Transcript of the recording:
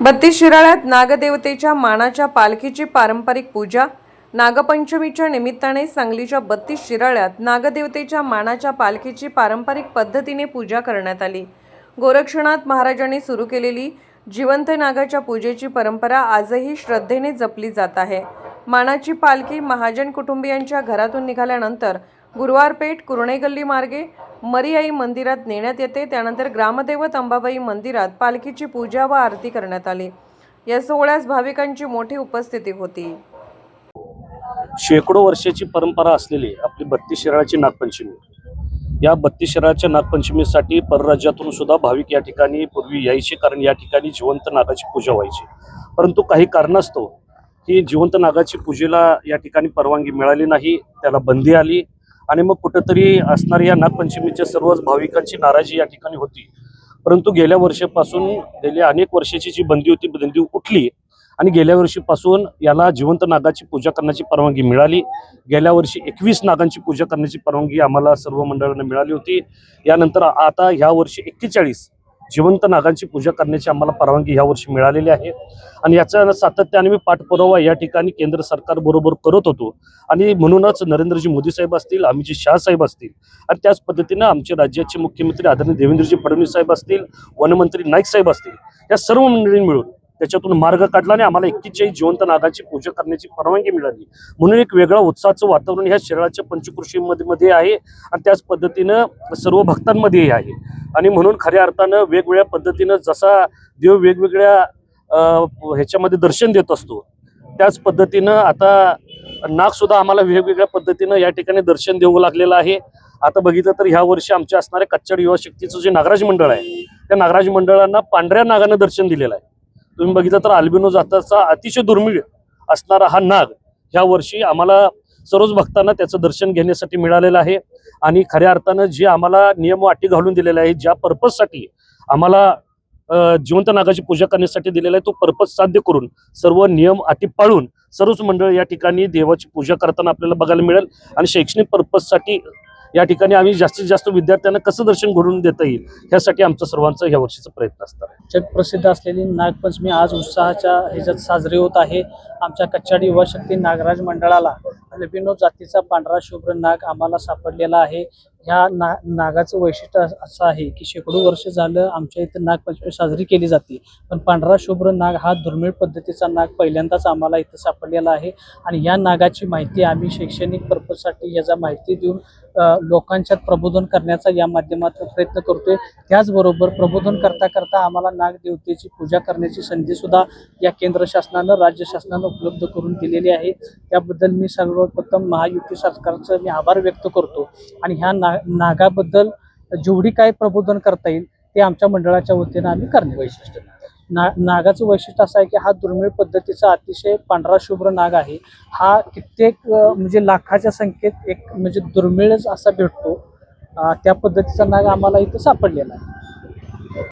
32 शिराळ्यात नागदेवतेच्या मानाच्या पालखीची पारंपरिक पूजा। नागपंचमीच्या निमित्ताने सांगलीच्या 32 शिराळ्यात नागदेवतेच्या मानाच्या पालखीची पारंपरिक पद्धतीने पूजा करण्यात आली। गोरक्षनाथ महाराजांनी सुरू केलेली जिवंत नागाच्या पूजेची परंपरा आजही श्रद्धेने जपली जात आहे। मानाची पालखी महाजन कुटुंबियांच्या घरातून निघाल्यानंतर गुरुवार पेठ कुर्णे गल्ली मार्गे मरीआई मंदिरात नेण्यात येते। त्यानंतर ग्रामदैवत अंबाबाई मंदिरात पालखीची पूजा व आरती करण्यात आली। या सोहळ्यास भाविकांची मोठी उपस्थिती होती। शेकडो वर्षाची परंपरा असलेली आपली 32 शिराळ्याची नागपंचमी, या 32 शिराळ्याच्या नागपंचमीसाठी परराज्यातून सुद्धा भाविक या ठिकाणी पूर्वी यायचे, कारण या ठिकाणी जिवंत नागाची पूजा व्हायची। परंतु काही कारणास्तव ही जिवंत नागाची पूजेला या ठिकाणी परवानगी मिळाली नाही, त्याला बंदी आली आणि मग कुठेतरी असणारी या नागपंचमीच्या सर्वच भाविकांची नाराजी या ठिकाणी होती। परंतु गेल्या वर्षापासून गेल्या अनेक वर्षाची जी बंदी होती, बंदी उठली आणि गेल्या वर्षीपासून याला जिवंत नागाची पूजा करण्याची परवानगी मिळाली। गेल्या वर्षी 21 नागांची पूजा करण्याची परवानगी आम्हाला सर्व मंडळांना मिळाली होती। यानंतर आता ह्या वर्षी 41 जिवंत नागांची पूजा करण्याची आम्हाला परवानगी ह्या वर्षी मिळालेली आहे आणि याचा सातत्याने मी पाठपुरावा या ठिकाणी केंद्र सरकार बरोबर करत होतो आणि म्हणूनच नरेंद्रजी मोदी साहेब असतील, अमितजी शाह साहेब असतील आणि त्याच पद्धतीने आमचे राज्याचे मुख्यमंत्री आदरणीय देवेंद्रजी फडणवीस साहेब असतील, वनमंत्री नाईक साहेब असतील, या सर्व मंडळींनी मिळून त्याच्यातून मार्ग काढला आणि आम्हाला 41 जिवंत नागाची पूजा करण्याची परवानगी मिळाली। म्हणून एक वेगळं उत्साहाचं वातावरण ह्या शिराळ्याच्या पंचकृषीमध्ये आहे आणि त्याच पद्धतीनं सर्व भक्तांमध्ये आहे आणि म्हणून खऱ्या अर्थानं वेगवेगळ्या पद्धतीनं जसा देव वेगवेगळ्या ह्याच्यामध्ये दर्शन देत असतो, त्याच पद्धतीनं आता नाग सुद्धा आम्हाला वेगवेगळ्या पद्धतीनं या ठिकाणी दर्शन देऊ लागलेलं आहे। आता बघितलं तर ह्या वर्षी आमच्या असणाऱ्या कच्चाड युवा शक्तीचं जे नागराज मंडळ आहे, त्या नागराज मंडळांना पांढऱ्या नागानं दर्शन दिलेलं आहे। तुम्ही बघितलं तर अल्बिनो जातीचा अतिशय दुर्मिळ असणारा हा नाग ह्या वर्षी आम्हाला सर्वच भक्तांना त्याचं दर्शन घेण्यासाठी मिळालेलं आहे आणि खऱ्या अर्थानं जे आम्हाला नियम व अटी घालून दिलेले आहे, ज्या पर्पजसाठी आम्हाला जिवंत नागाची पूजा करण्यासाठी दिलेला आहे, तो पर्पज साध्य करून सर्व नियम अटी पाळून सर्वच मंडळ या ठिकाणी देवाची पूजा करताना आपल्याला बघायला मिळेल आणि शैक्षणिक पर्पजसाठी या ठिकाणी आम्ही जास्तीत जास्त विद्यार्थ्यांना कसं दर्शन घडवून देता येईल ह्यासाठी आमचा सर्वांचा ह्या वर्षीचा प्रयत्न असणार आहे। जगप्रसिद्ध असलेली नागपंचमी आज उत्साहाच्या ह्याच्यात साजरी होत आहे। आमच्या कच्चाड युवा शक्ती नागराज मंडळाला अल्बिनो जातीचा पांढरा शुभ्र नाग आम्हाला सापडलेला आहे। ह्या नागाचं वैशिष्ट्य असं आहे की शेकडो वर्ष झालं आमच्या इथं नागपंचमी साजरी केली जाते, पण पांढरा शुभ्र नाग हा दुर्मिळ पद्धतीचा नाग पहिल्यांदाच आम्हाला इथं सापडलेला आहे आणि या नागाची माहिती आम्ही शैक्षणिक पर्पजसाठी याचा माहिती देऊन लोकांच्यात प्रबोधन करण्याचा या माध्यमातून प्रयत्न करतोय। त्याचबरोबर प्रबोधन करता करता आम्हाला नागदेवतेची पूजा करण्याची संधी सुद्धा या केंद्र शासनानं राज्य शासनानं उपलब्ध करून दिलेली आहे। त्याबद्दल मी सर्वप्रथम महायुती सरकारचं मी आभार व्यक्त करतो आणि ह्या नागाबद्दल जेवढी काय प्रबोधन करता येईल ते आमच्या मंडळाच्या वतीनं आम्ही करणे। वैशिष्ट्य नागाचं वैशिष्ट्य असं आहे की हा दुर्मिळ पद्धतीचा अतिशय पांढरा शुभ्र नाग आहे। हा कित्येक म्हणजे लाखाच्या संख्येत एक म्हणजे दुर्मिळच असा भेटतो, त्या पद्धतीचा नाग आम्हाला इथं सापडलेला आहे।